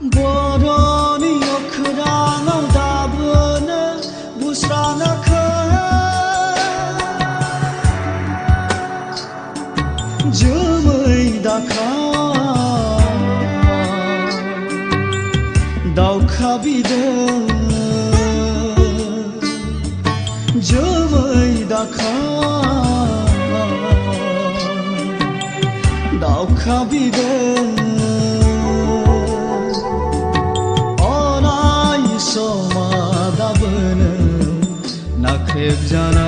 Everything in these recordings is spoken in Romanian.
Boroni okrana dabını busrana Jumai daka Dauka bide Jumai daka Dauka bide Nakreb jana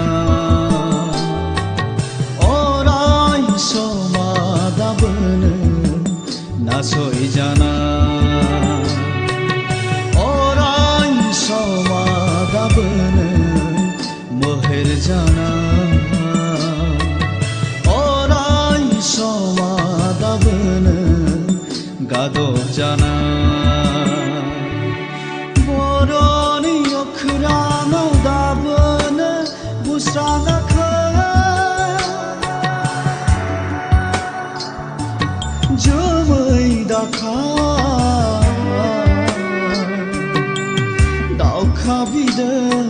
orai soma dabını nasoi jana orai soma dabını moher jana orai soma dabını gadob jana boroni okrana dabını busrana Jumai daka Dauka bide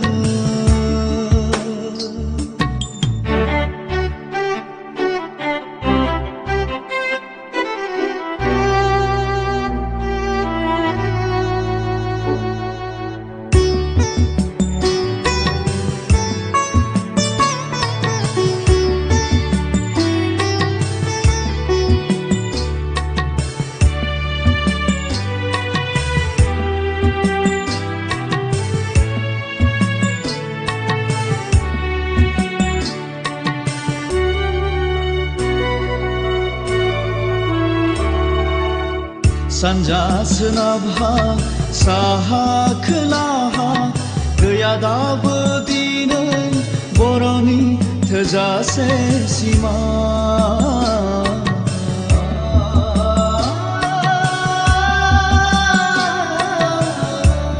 Sanja sınabha saha kılaha Gaya dabı dinay boroni thajase sima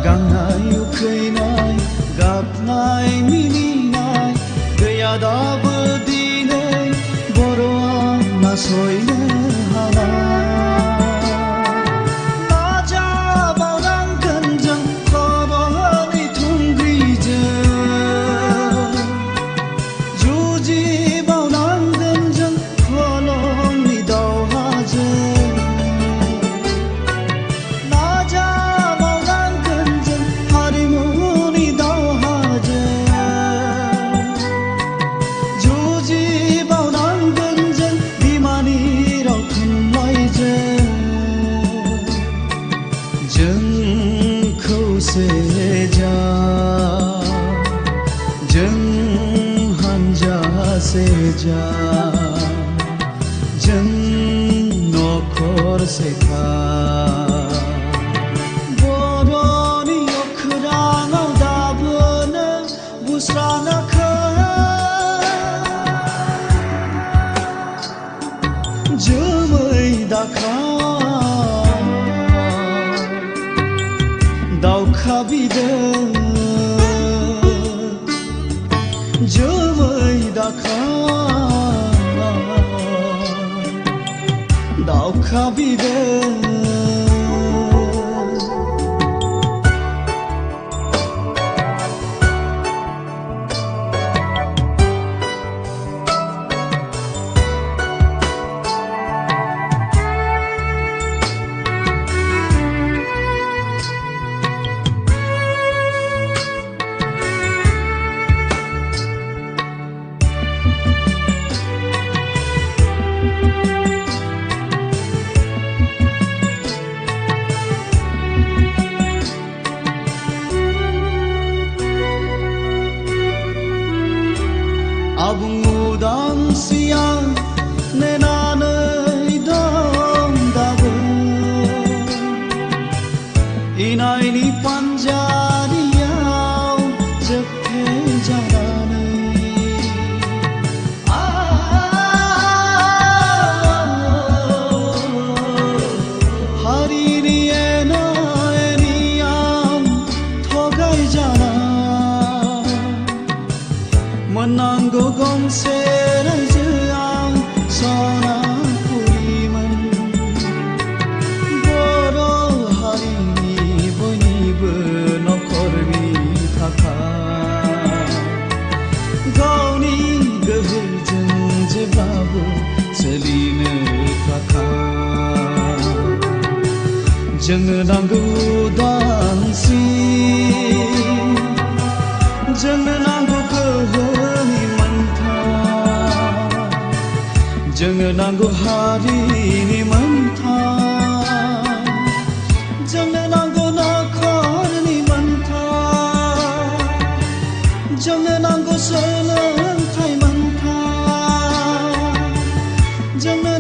Gangnay ukhaynay gapnay mininay Gaya dabı dinay boroa nasoyne hala Seja jeng nokor seka boroni okrana dabını busrana Jumai daka Dauka bide Jumai daka Dauka bide मोनसे रायजोआव सनापुरिमोन बर' हारिनि बयनिबो नखरनि थाखाय गावनि गोहोजों जेब्लाबो सोलिनो थाखाय जोंनो नांगौ उदांस्रि जोंनो नांगौ गोहोनि मोन्थाय जोंनो नांगौ हारिनि मोन्थाय जोंनो नांगौ नखरनि मोन्थाय जोंनो नांगौ सोलोंथाइ मोन्थाय जोंनो